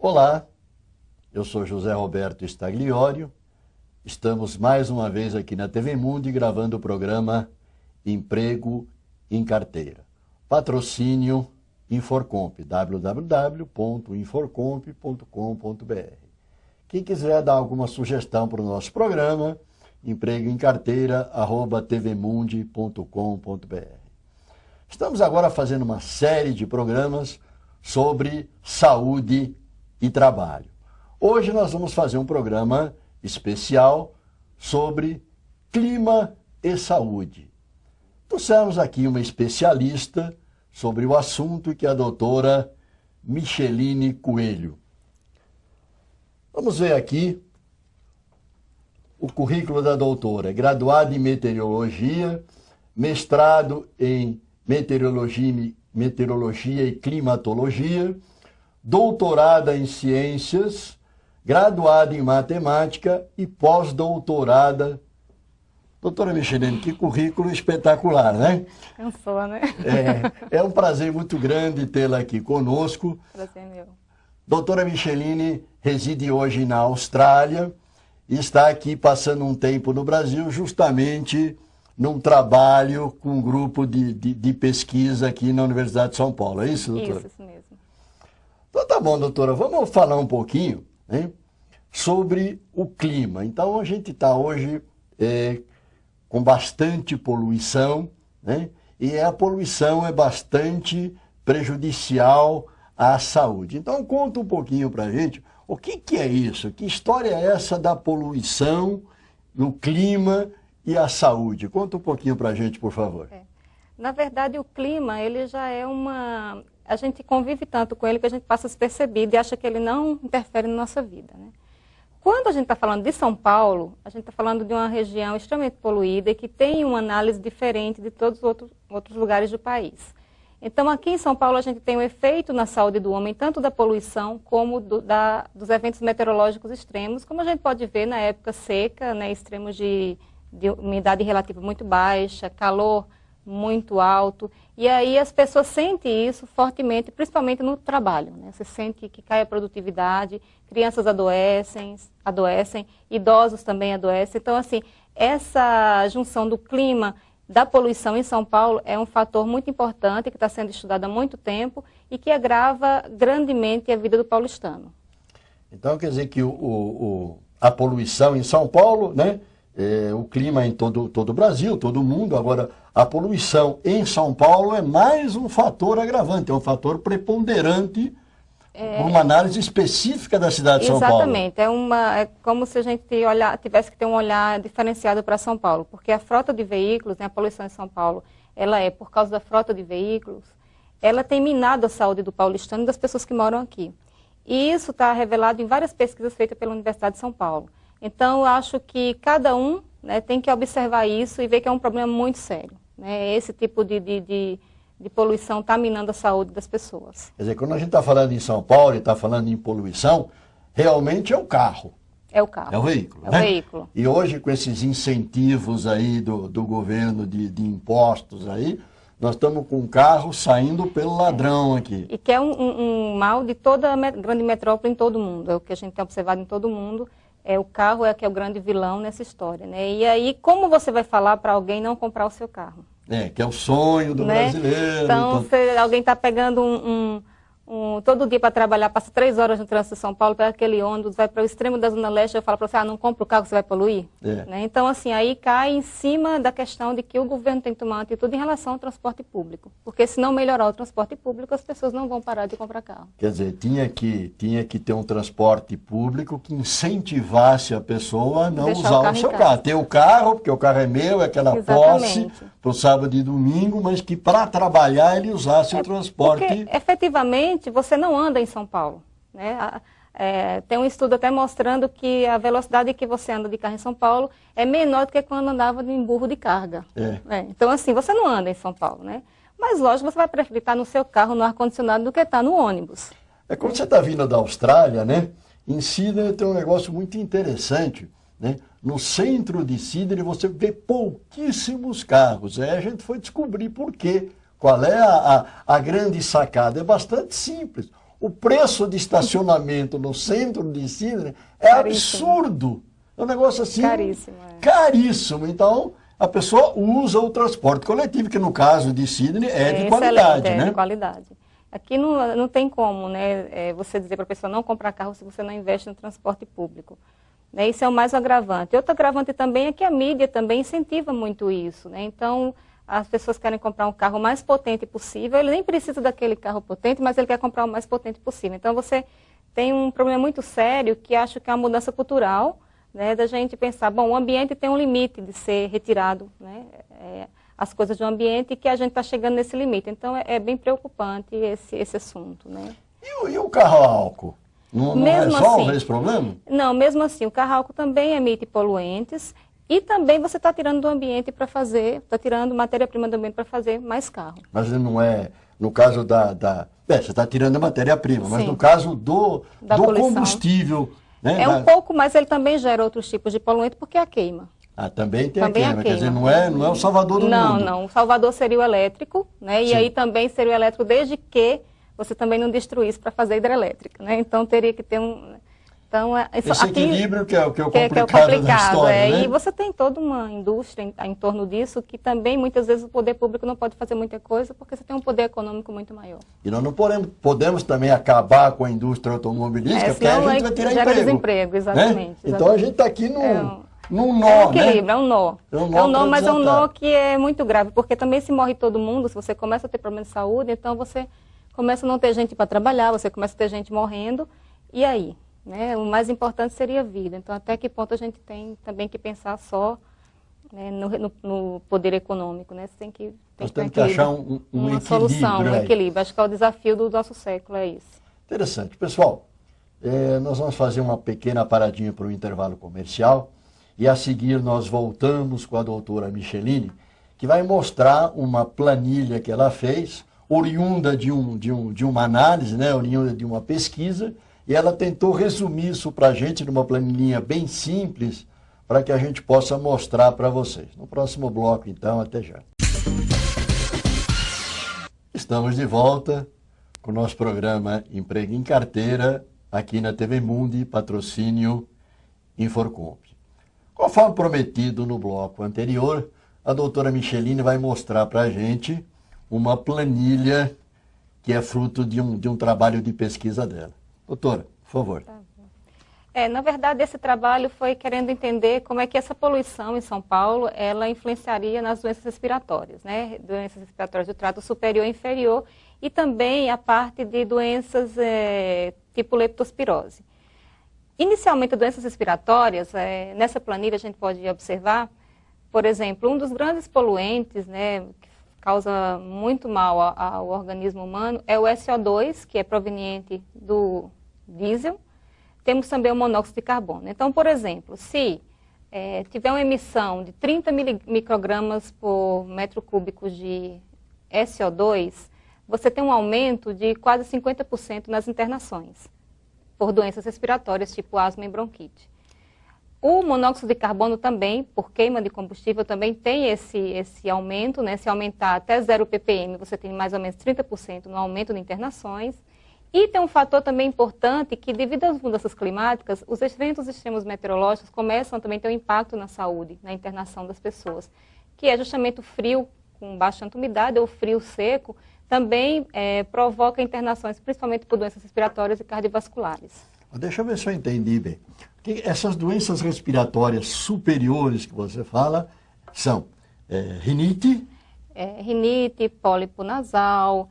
Olá, eu sou José Roberto Stagliório. Estamos mais uma vez aqui na TV Mundi gravando o programa Emprego em Carteira. Patrocínio Inforcomp, www.inforcomp.com.br. Quem quiser dar alguma sugestão para o nosso programa, empregoemcarteira@tvmundi.com.br. Estamos agora fazendo uma série de programas sobre saúde e trabalho. Hoje nós vamos fazer um programa especial sobre clima e saúde. Trouxemos aqui uma especialista sobre o assunto, que é a doutora Micheline Coelho. Vamos ver aqui o currículo da doutora. Graduada em meteorologia, mestrado em meteorologia e climatologia, doutorada em ciências, graduada em matemática e pós-doutorada. Doutora Micheline, que currículo espetacular, né? Cansou, né? É um prazer muito grande tê-la aqui conosco. Prazer meu. Doutora Micheline reside hoje na Austrália e está aqui passando um tempo no Brasil, justamente num trabalho com um grupo de pesquisa aqui na Universidade de São Paulo. É isso, doutora? Isso mesmo. Então tá bom, doutora. Vamos falar um pouquinho, né, sobre o clima. Então a gente está hoje com bastante poluição, né, e a poluição é bastante prejudicial à saúde. Então conta um pouquinho para a gente o que é isso, que história é essa da poluição, do clima e a saúde. Conta um pouquinho para a gente, por favor. Na verdade, o clima, ele já é uma... A gente convive tanto com ele que a gente passa despercebido e acha que ele não interfere na nossa vida, né? Quando a gente está falando de São Paulo, a gente está falando de uma região extremamente poluída e que tem uma análise diferente de todos os outros lugares do país. Então, aqui em São Paulo, a gente tem um efeito na saúde do homem, tanto da poluição como dos eventos meteorológicos extremos, como a gente pode ver na época seca, né, extremos de umidade relativa muito baixa, calor muito alto, e aí as pessoas sentem isso fortemente, principalmente no trabalho, né? Você sente que cai a produtividade, crianças adoecem, idosos também adoecem. Então, assim, essa junção do clima, da poluição em São Paulo é um fator muito importante, que está sendo estudado há muito tempo e que agrava grandemente a vida do paulistano. Então, quer dizer que a poluição em São Paulo, né? O clima em todo o Brasil, todo o mundo. Agora, a poluição em São Paulo é mais um fator agravante, é um fator preponderante, uma análise específica da cidade de São Paulo. Exatamente, é como se a gente tivesse que ter um olhar diferenciado para São Paulo, porque a frota de veículos, né, a poluição em São Paulo, ela por causa da frota de veículos, ela tem minado a saúde do paulistano e das pessoas que moram aqui. E isso está revelado em várias pesquisas feitas pela Universidade de São Paulo. Então, eu acho que cada um, né, tem que observar isso e ver que é um problema muito sério, né? Esse tipo de poluição está minando a saúde das pessoas. Quer dizer, quando a gente está falando em São Paulo e está falando em poluição, realmente é o carro. É o carro. É o veículo, É né? o veículo. E hoje, com esses incentivos aí do governo de impostos aí, nós estamos com o carro saindo pelo ladrão aqui. E que é um mal de toda a grande metrópole em todo o mundo. É o que a gente tem observado em todo o mundo. O carro que é o grande vilão nessa história, né? E aí, como você vai falar para alguém não comprar o seu carro? Que é o sonho do brasileiro. Então, alguém está pegando todo dia para trabalhar, passa 3 horas no trânsito de São Paulo, pega aquele ônibus, vai para o extremo da Zona Leste, eu falo para você, não compra o carro, você vai poluir? Né? Então, assim, aí cai em cima da questão de que o governo tem que tomar uma atitude em relação ao transporte público. Porque se não melhorar o transporte público, as pessoas não vão parar de comprar carro. Quer dizer, tinha que ter um transporte público que incentivasse a pessoa a não usar o seu carro. Ter o carro, porque o carro é meu, é aquela posse para o sábado e domingo, mas que para trabalhar ele usasse o transporte. Porque, efetivamente, você não anda em São Paulo, né? Tem um estudo até mostrando que a velocidade que você anda de carro em São Paulo é menor do que quando andava em burro de carga. Então, assim, você não anda em São Paulo, né? Mas, lógico, você vai preferir estar no seu carro, no ar-condicionado, do que estar no ônibus. Quando você está vindo da Austrália, né? Em Sydney tem um negócio muito interessante, né? No centro de Sydney você vê pouquíssimos carros. Aí a gente foi descobrir por quê. Qual é a grande sacada? É bastante simples. O preço de estacionamento no centro de Sydney é Caríssimo. absurdo. É um negócio assim... Caríssimo, Caríssimo. Então, a pessoa usa o transporte coletivo, que no caso de Sydney é de excelente, qualidade, né? de qualidade. Aqui não tem como, né, você dizer para a pessoa não comprar carro se você não investe no transporte público. Né, isso é o mais agravante. Outro agravante também é que a mídia também incentiva muito isso. Né? Então, as pessoas querem comprar um carro mais potente possível, ele nem precisa daquele carro potente, mas ele quer comprar o mais potente possível. Então, você tem um problema muito sério que acho que é uma mudança cultural, né, da gente pensar, bom, o ambiente tem um limite de ser retirado, né, as coisas do ambiente, e que a gente está chegando nesse limite. Então, é bem preocupante esse assunto. Né? E o carro a álcool? Não resolve assim, esse problema? Não, mesmo assim, o carro a álcool também emite poluentes e também você está tirando do ambiente para fazer, está tirando matéria-prima do ambiente para fazer mais carro. Mas não é, no caso você está tirando a matéria-prima, mas no caso do combustível... Né, um pouco, mas ele também gera outros tipos de poluente porque é a queima. Ah, também tem também a queima, quer dizer, não é o salvador do mundo. Não, o salvador seria o elétrico, né? E aí também seria o elétrico desde que você também não destruísse para fazer hidrelétrica, né? Então teria que ter um... Então, esse equilíbrio que é o complicado da história, né? E você tem toda uma indústria em torno disso que também muitas vezes o poder público não pode fazer muita coisa porque você tem um poder econômico muito maior. E nós não podemos também acabar com a indústria automobilística porque a gente vai tirar desemprego, exatamente, né? Então a gente está aqui num nó, é um equilíbrio, né? É um nó, mas é um nó que é muito grave, porque também se morre todo mundo, se você começa a ter problemas de saúde, então você começa a não ter gente para trabalhar, você começa a ter gente morrendo, e aí? Né? O mais importante seria a vida. Então, até que ponto a gente tem também que pensar só, né, no poder econômico, né? Você tem que achar uma solução, um equilíbrio. Acho que é o desafio do nosso século, é esse. Interessante. Pessoal, nós vamos fazer uma pequena paradinha para o intervalo comercial e a seguir nós voltamos com a doutora Micheline, que vai mostrar uma planilha que ela fez, oriunda de uma análise, né, oriunda de uma pesquisa, e ela tentou resumir isso para a gente numa planilhinha bem simples, para que a gente possa mostrar para vocês. No próximo bloco, então, até já. Estamos de volta com o nosso programa Emprego em Carteira, aqui na TV Mundi, patrocínio Inforcomp. Conforme prometido no bloco anterior, a doutora Micheline vai mostrar para a gente uma planilha que é fruto de um trabalho de pesquisa dela. Doutora, por favor. Tá bom. Na verdade, esse trabalho foi querendo entender como é que essa poluição em São Paulo, ela influenciaria nas doenças respiratórias, né? Doenças respiratórias do trato superior e inferior, e também a parte de doenças tipo leptospirose. Inicialmente, doenças respiratórias, nessa planilha a gente pode observar, por exemplo, um dos grandes poluentes, né, que causa muito mal ao organismo humano, é o SO2, que é proveniente do diesel. Temos também o monóxido de carbono. Então, por exemplo, se tiver uma emissão de 30 microgramas por metro cúbico de SO2, você tem um aumento de quase 50% nas internações por doenças respiratórias, tipo asma e bronquite. O monóxido de carbono também, por queima de combustível, também tem esse aumento, né? Se aumentar até 0 ppm, você tem mais ou menos 30% no aumento de internações. E tem um fator também importante que, devido às mudanças climáticas, os eventos extremos meteorológicos começam a também ter um impacto na saúde, na internação das pessoas, que é justamente o frio com baixa umidade ou frio seco, também provoca internações, principalmente por doenças respiratórias e cardiovasculares. Deixa eu ver se eu entendi bem. Essas doenças respiratórias superiores que você fala são rinite? Rinite, pólipo nasal,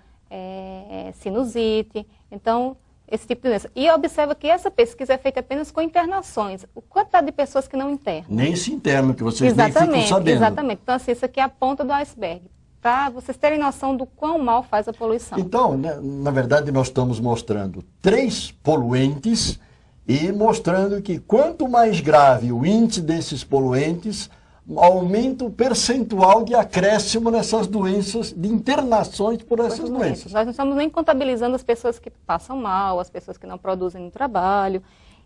sinusite. Então, esse tipo de doença. E observa que essa pesquisa é feita apenas com internações. O quantidade de pessoas que não internam. Nem se internam, que vocês nem ficam sabendo. Exatamente. Então, assim, isso aqui é a ponta do iceberg. Para vocês terem noção do quão mal faz a poluição. Então, na verdade, nós estamos mostrando 3 poluentes e mostrando que quanto mais grave o índice desses poluentes, aumenta o percentual de acréscimo nessas doenças, de internações por essas doenças. Nós não estamos nem contabilizando as pessoas que passam mal, as pessoas que não produzem no trabalho.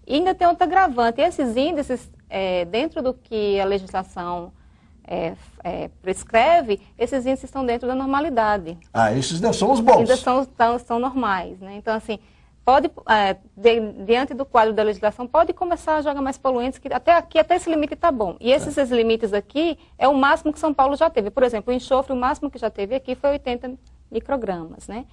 E ainda tem outra agravante. E esses índices, dentro do que a legislação prescreve, esses índices estão dentro da normalidade. Esses não são os bons. Ainda são normais, né? Então, assim, diante do quadro da legislação, pode começar a jogar mais poluentes, que até esse limite está bom. E esses limites aqui é o máximo que São Paulo já teve. Por exemplo, o enxofre, o máximo que já teve aqui foi 80 microgramas, né?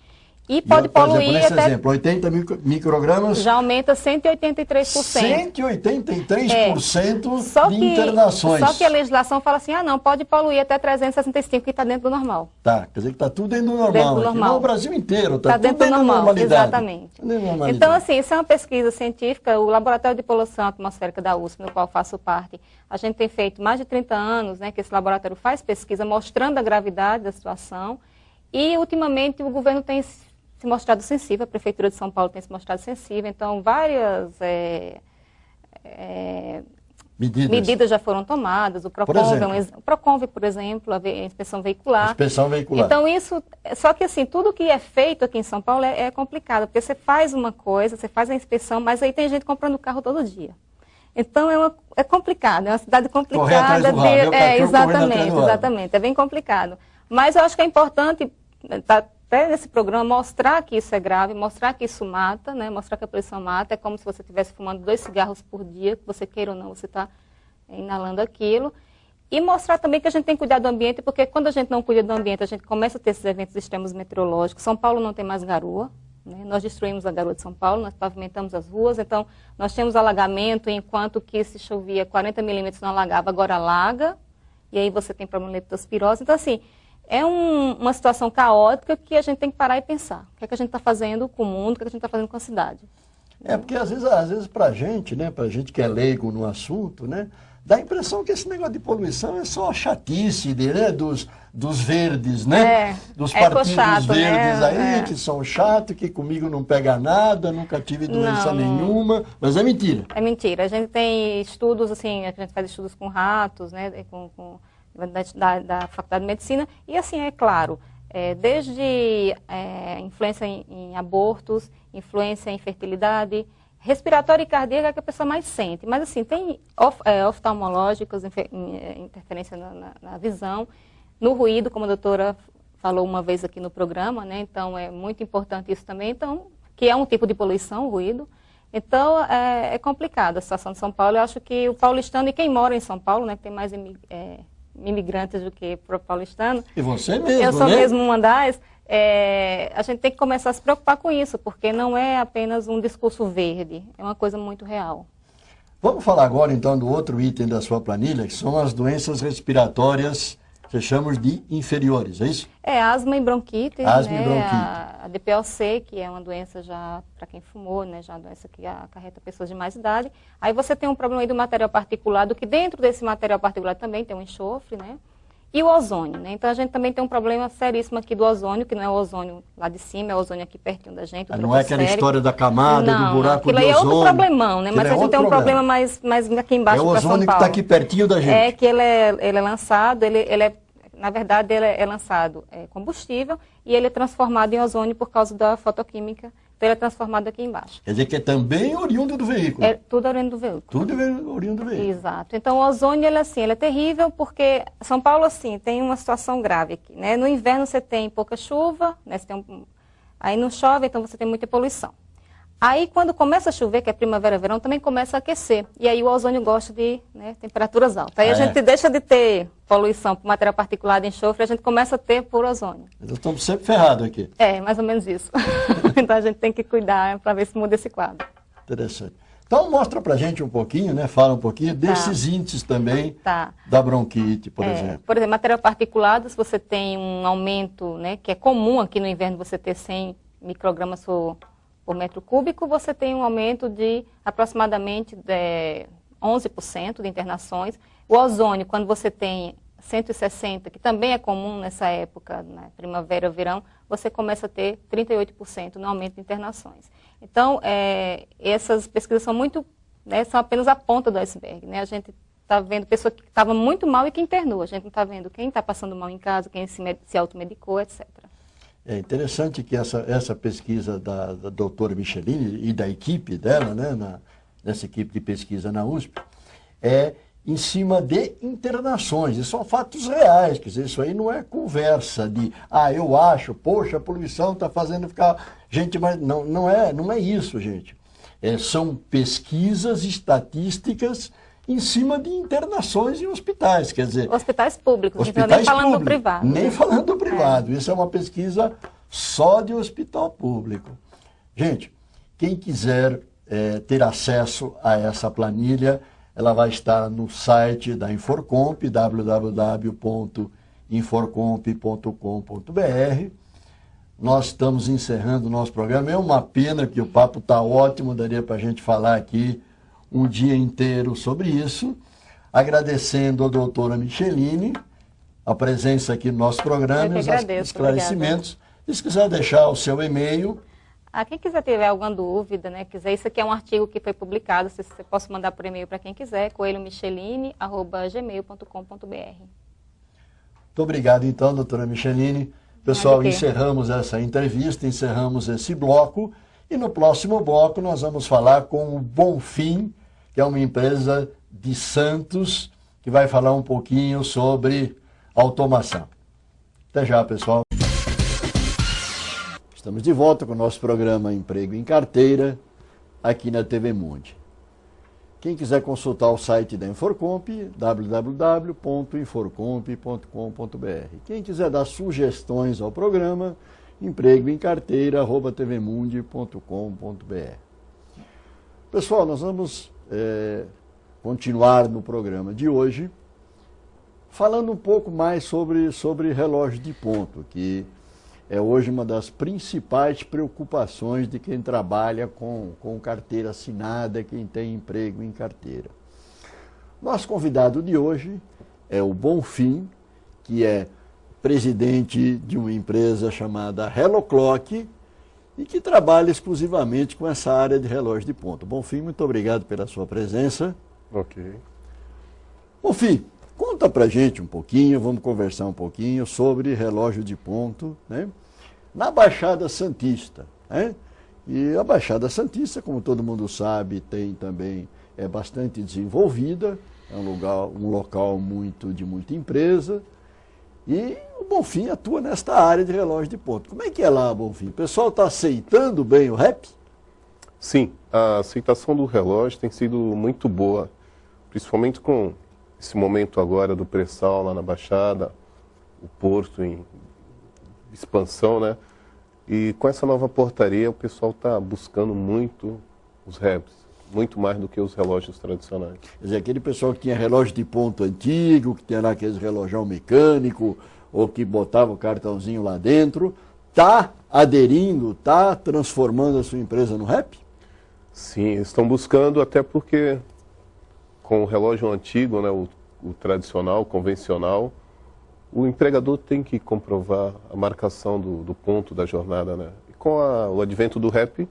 E pode poluir por exemplo, nesse até... exemplo, 80 microgramas... Já aumenta 183%. 183% de internações. Só que a legislação fala assim, não, pode poluir até 365, que está dentro do normal. Tá, quer dizer que está tudo dentro do normal. Dentro do normal. Não, o Brasil inteiro está tudo dentro do normal, normalidade. exatamente. Então, assim, isso é uma pesquisa científica, o Laboratório de Poluição Atmosférica da USP, no qual faço parte, a gente tem feito mais de 30 anos, né, que esse laboratório faz pesquisa mostrando a gravidade da situação, e ultimamente o governo tem se mostrado sensível, a Prefeitura de São Paulo tem se mostrado sensível, então várias medidas já foram tomadas, o Proconv, por exemplo, a inspeção veicular. Então isso, só que assim, tudo que é feito aqui em São Paulo é complicado, porque você faz uma coisa, você faz a inspeção, mas aí tem gente comprando carro todo dia. Então é complicado, é uma cidade complicada. Exatamente, é bem complicado. Mas eu acho que é importante, até nesse programa, mostrar que isso é grave, mostrar que isso mata, né? Mostrar que a poluição mata. É como se você estivesse fumando 2 cigarros por dia, que você queira ou não, você está inalando aquilo. E mostrar também que a gente tem que cuidar do ambiente, porque quando a gente não cuida do ambiente, a gente começa a ter esses eventos extremos meteorológicos. São Paulo não tem mais garoa, né? Nós destruímos a garoa de São Paulo, nós pavimentamos as ruas, então nós temos alagamento, enquanto que se chovia 40 milímetros não alagava, agora alaga, e aí você tem problema de leptospirose. Então, assim, é uma situação caótica que a gente tem que parar e pensar. O que é que a gente está fazendo com o mundo, o que é que a gente está fazendo com a cidade. Porque às vezes para a gente, né, para a gente que é leigo no assunto, né, dá a impressão que esse negócio de poluição é só a chatice né, dos verdes, né? Dos partidos verdes, né? Aí, que são chatos, que comigo não pega nada, nunca tive doença nenhuma, mas é mentira. É mentira. A gente tem estudos, assim, a gente faz estudos com ratos, né, da Faculdade de Medicina, e assim, é claro, desde influência em abortos, influência em fertilidade, respiratória e cardíaca é que a pessoa mais sente, mas assim, tem oftalmológicos, interferência na visão, no ruído, como a doutora falou uma vez aqui no programa, né? Então é muito importante isso também, então, que é um tipo de poluição, o ruído. Então é complicado a situação de São Paulo. Eu acho que o paulistano e quem mora em São Paulo, né, que tem mais imigrantes do que paulistano. E você mesmo, eu sou mesmo uma das. A gente tem que começar a se preocupar com isso, porque não é apenas um discurso verde, é uma coisa muito real. Vamos falar agora, então, do outro item da sua planilha, que são as doenças respiratórias, que chamamos de inferiores, é isso? Asma e bronquite, asma né? E bronquite. A DPLC, que é uma doença já, para quem fumou, né? Já uma doença que acarreta pessoas de mais idade. Aí você tem um problema aí do material particulado, que dentro desse material particulado também tem um enxofre, né? E o ozônio, né? Então a gente também tem um problema seríssimo aqui do ozônio, que não é o ozônio lá de cima, é o ozônio aqui pertinho da gente. Não é aquela história da camada, do buraco de ozônio. Aquilo aí é outro problemão, né? Mas a gente tem um problema mais aqui embaixo para São Paulo. É o ozônio que está aqui pertinho da gente. É que ele é lançado, na verdade ele é lançado combustível e ele é transformado em ozônio por causa da fotoquímica. Então ele é transformado aqui embaixo. Quer dizer que é também oriundo do veículo. É tudo oriundo do veículo. Tudo oriundo do veículo. Exato. Então o ozônio, ele é terrível porque São Paulo, assim, tem uma situação grave aqui, né? No inverno você tem pouca chuva, né? Aí não chove, então você tem muita poluição. Aí quando começa a chover, que é primavera, verão, também começa a aquecer. E aí o ozônio gosta de temperaturas altas. Aí a gente deixa de ter poluição por material particulado, enxofre, a gente começa a ter por ozônio. Nós estamos sempre ferrados aqui. Mais ou menos isso. Então a gente tem que cuidar para ver se muda esse quadro. Interessante. Então mostra pra gente um pouquinho, né? Fala um pouquinho desses índices também da bronquite, por exemplo. Por exemplo, material particulado, se você tem um aumento, né, que é comum aqui no inverno você ter 100 microgramas por metro cúbico, você tem um aumento de aproximadamente 11% de internações. O ozônio, quando você tem 160, que também é comum nessa época, né, primavera, verão, você começa a ter 38% no aumento de internações. Então, essas pesquisas são são apenas a ponta do iceberg, né? A gente está vendo pessoa que estava muito mal e que internou. A gente não está vendo quem está passando mal em casa, quem se automedicou, etc. É interessante que essa pesquisa da doutora Michelini e da equipe dela, né, nessa equipe de pesquisa na USP, em cima de internações. E são fatos reais, quer dizer, isso aí não é conversa de, eu acho, poxa, a poluição está fazendo ficar gente mais... Não é isso, gente. São pesquisas estatísticas em cima de internações em hospitais, quer dizer... Hospitais públicos, hospitais então nem falando públicos, do privado. Nem falando do privado. Isso é uma pesquisa só de hospital público. Gente, quem quiser ter acesso a essa planilha, ela vai estar no site da Inforcomp, www.inforcomp.com.br. Nós estamos encerrando o nosso programa. É uma pena que o papo está ótimo, daria para a gente falar aqui um dia inteiro sobre isso. Agradecendo a doutora Micheline a presença aqui no nosso programa e os esclarecimentos. E se quiser deixar o seu e-mail... Quem quiser tiver alguma dúvida, né, isso aqui é um artigo que foi publicado, se você posso mandar por e-mail para quem quiser, coelhomicheline@gmail.com.br. Muito obrigado então, doutora Micheline. Pessoal, encerramos essa entrevista, encerramos esse bloco e no próximo bloco nós vamos falar com o Bonfim, que é uma empresa de Santos, que vai falar um pouquinho sobre automação. Até já, pessoal. Estamos de volta com o nosso programa Emprego em Carteira, aqui na TV Mundi. Quem quiser consultar o site da Inforcomp, www.inforcomp.com.br. Quem quiser dar sugestões ao programa, empregoemcarteira@tvmundi.com.br. Pessoal, nós vamos continuar no programa de hoje, falando um pouco mais sobre relógio de ponto, que é hoje uma das principais preocupações de quem trabalha com carteira assinada, quem tem emprego em carteira. Nosso convidado de hoje é o Bonfim, que é presidente de uma empresa chamada Hello Clock e que trabalha exclusivamente com essa área de relógio de ponto. Bonfim, muito obrigado pela sua presença. Ok. Bonfim, conta pra gente um pouquinho, vamos conversar um pouquinho sobre relógio de ponto, né? Na Baixada Santista, né? E a Baixada Santista, como todo mundo sabe, é bastante desenvolvida, é um local de muita empresa, e o Bonfim atua nesta área de relógio de ponto. Como é que é lá, Bonfim? O pessoal está aceitando bem o REP? Sim, a aceitação do relógio tem sido muito boa, principalmente com esse momento agora do pré-sal lá na Baixada, o porto em expansão, né? E com essa nova portaria o pessoal está buscando muito os REPs, muito mais do que os relógios tradicionais. Quer dizer, aquele pessoal que tinha relógio de ponto antigo, que tinha lá aqueles relógio mecânico, ou que botava o cartãozinho lá dentro, está aderindo, está transformando a sua empresa no REP? Sim, estão buscando, até porque com o relógio antigo, né, o tradicional, o convencional, o empregador tem que comprovar a marcação do ponto da jornada, né? E com o advento do REP,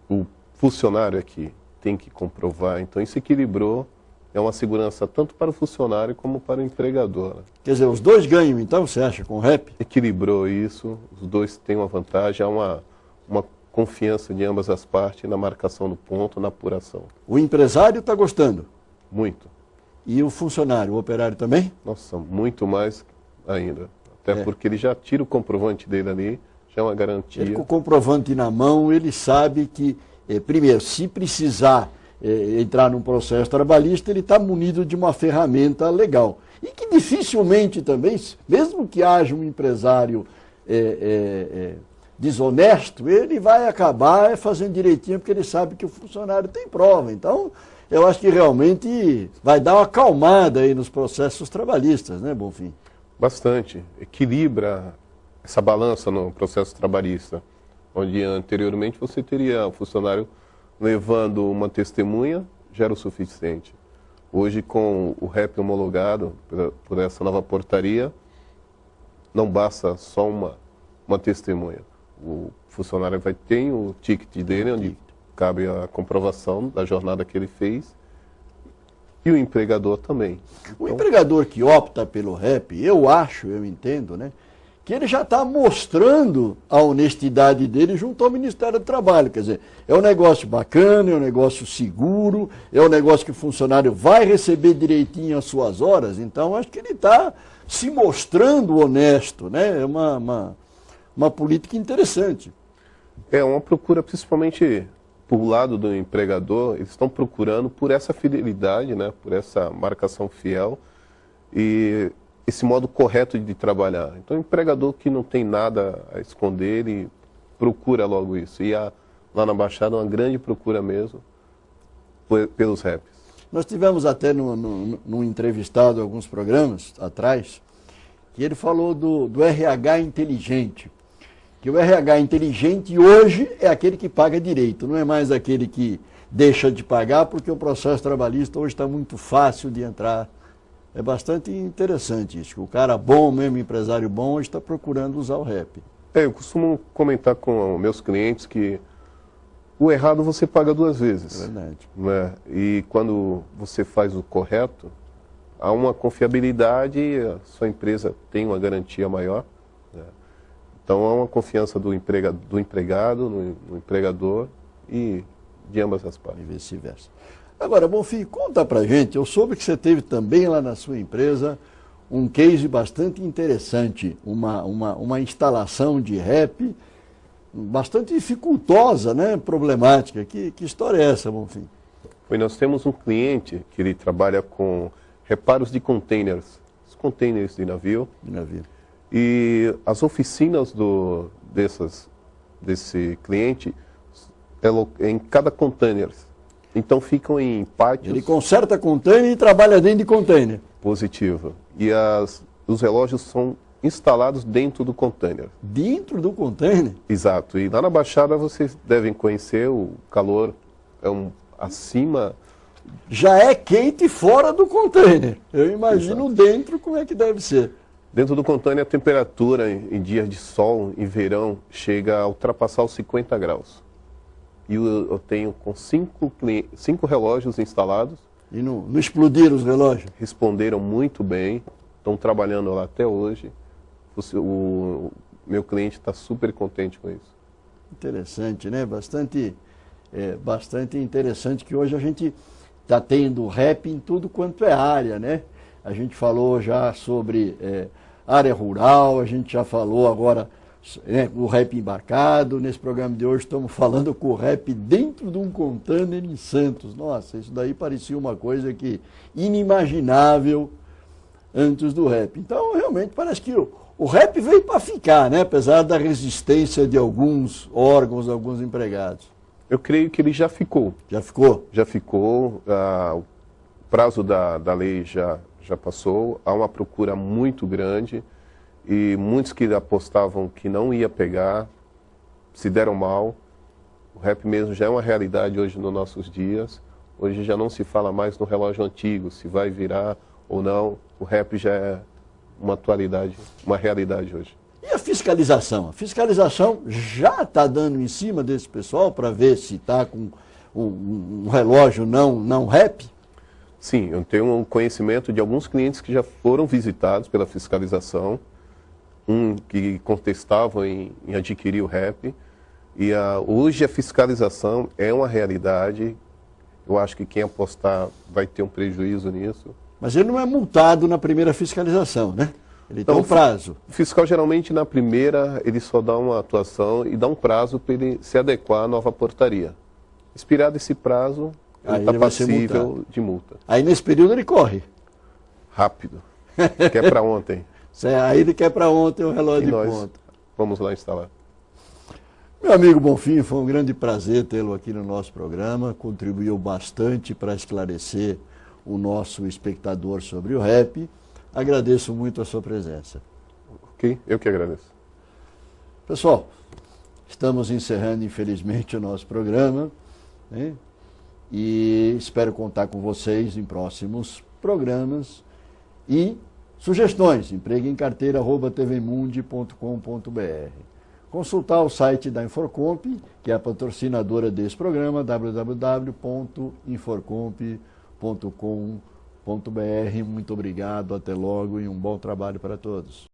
o funcionário aqui tem que comprovar. Então isso equilibrou, é uma segurança tanto para o funcionário como para o empregador, né? Quer dizer, os dois ganham então, você acha, com o REP? Equilibrou isso, os dois têm uma vantagem, há uma confiança de ambas as partes na marcação do ponto, na apuração. O empresário está gostando? Muito. E o funcionário, o operário também? Nossa, muito mais ainda. Até porque ele já tira o comprovante dele ali, já é uma garantia. Ele com o comprovante na mão, ele sabe que, primeiro, se precisar entrar num processo trabalhista, ele está munido de uma ferramenta legal. E que dificilmente também, mesmo que haja um empresário desonesto, ele vai acabar fazendo direitinho, porque ele sabe que o funcionário tem prova. Então, eu acho que realmente vai dar uma acalmada aí nos processos trabalhistas, né, Bonfim? Bastante. Equilibra essa balança no processo trabalhista, onde anteriormente você teria o funcionário levando uma testemunha, já era o suficiente. Hoje, com o REP homologado por essa nova portaria, não basta só uma testemunha. O funcionário vai ter o ticket dele, onde cabe a comprovação da jornada que ele fez, e o empregador também. O empregador que opta pelo REP, eu entendo, né, que ele já está mostrando a honestidade dele junto ao Ministério do Trabalho. Quer dizer, é um negócio bacana, é um negócio seguro, é um negócio que o funcionário vai receber direitinho as suas horas, então acho que ele está se mostrando honesto, né? É uma política interessante. É uma procura, principalmente por lado do empregador, eles estão procurando por essa fidelidade, né? Por essa marcação fiel e esse modo correto de trabalhar. Então, o empregador que não tem nada a esconder, ele procura logo isso. E lá na Baixada, uma grande procura mesmo pelos raps. Nós tivemos até num entrevistado alguns programas atrás, que ele falou do RH inteligente. Que o RH inteligente hoje é aquele que paga direito, não é mais aquele que deixa de pagar, porque o processo trabalhista hoje está muito fácil de entrar. É bastante interessante isso, que o cara bom mesmo, empresário bom, hoje está procurando usar o rap. Eu costumo comentar com meus clientes que o errado você paga duas vezes. É verdade. Né? E quando você faz o correto, há uma confiabilidade, a sua empresa tem uma garantia maior. Né? Então há uma confiança do empregado no empregador e de ambas as partes. E vice-versa. Agora, Bonfim, conta pra gente, eu soube que você teve também lá na sua empresa um case bastante interessante, uma instalação de rap bastante dificultosa, né, problemática. Que história é essa, Bonfim? Nós temos um cliente que ele trabalha com reparos de containers, os containers de navio. E as oficinas desse cliente em cada container. Então ficam em pátios. Ele conserta container e trabalha dentro de container. Positivo. E os relógios são instalados dentro do container. Dentro do container? Exato. E lá na Baixada vocês devem conhecer o calor acima. Já é quente fora do container. Eu imagino dentro como é que deve ser. Dentro do container a temperatura em dias de sol, em verão, chega a ultrapassar os 50 graus. E eu tenho com 5 relógios instalados. E não explodiram os relógios? Responderam muito bem, estão trabalhando lá até hoje. O meu cliente está super contente com isso. Interessante, né? Bastante interessante que hoje a gente está tendo rap em tudo quanto é área, né? A gente falou já sobre área rural, a gente já falou agora o rap embarcado. Nesse programa de hoje estamos falando com o rap dentro de um container em Santos. Nossa, isso daí parecia uma coisa que inimaginável antes do rap. Então, realmente, parece que o rap veio para ficar, né? Apesar da resistência de alguns órgãos, alguns empregados. Eu creio que ele já ficou. Já ficou? Já ficou. O prazo da lei já passou. Há uma procura muito grande. E muitos que apostavam que não ia pegar, se deram mal. O rap mesmo já é uma realidade hoje nos nossos dias. Hoje já não se fala mais no relógio antigo, se vai virar ou não. O rap já é uma atualidade, uma realidade hoje. E a fiscalização? A fiscalização já está dando em cima desse pessoal para ver se está com um relógio não rap? Sim, eu tenho um conhecimento de alguns clientes que já foram visitados pela fiscalização, que contestavam em adquirir o rap. E hoje a fiscalização é uma realidade. Eu acho que quem apostar vai ter um prejuízo nisso. Mas ele não é multado na primeira fiscalização, né? Ele tem um prazo. O fiscal geralmente na primeira ele só dá uma atuação e dá um prazo para ele se adequar à nova portaria. Expirado esse prazo, ele está passível de multa. Aí nesse período ele corre. Rápido. Quer para ontem. Aí ele quer para ontem o relógio de ponta. Vamos lá instalar. Meu amigo Bonfim, foi um grande prazer tê-lo aqui no nosso programa. Contribuiu bastante para esclarecer o nosso espectador sobre o rap. Agradeço muito a sua presença. Ok, eu que agradeço. Pessoal, estamos encerrando, infelizmente, o nosso programa, né? E espero contar com vocês em próximos programas. E sugestões, empregoemcarteira@tvmundi.com.br. Consultar o site da Inforcomp, que é a patrocinadora desse programa, www.inforcomp.com.br. Muito obrigado, até logo e um bom trabalho para todos.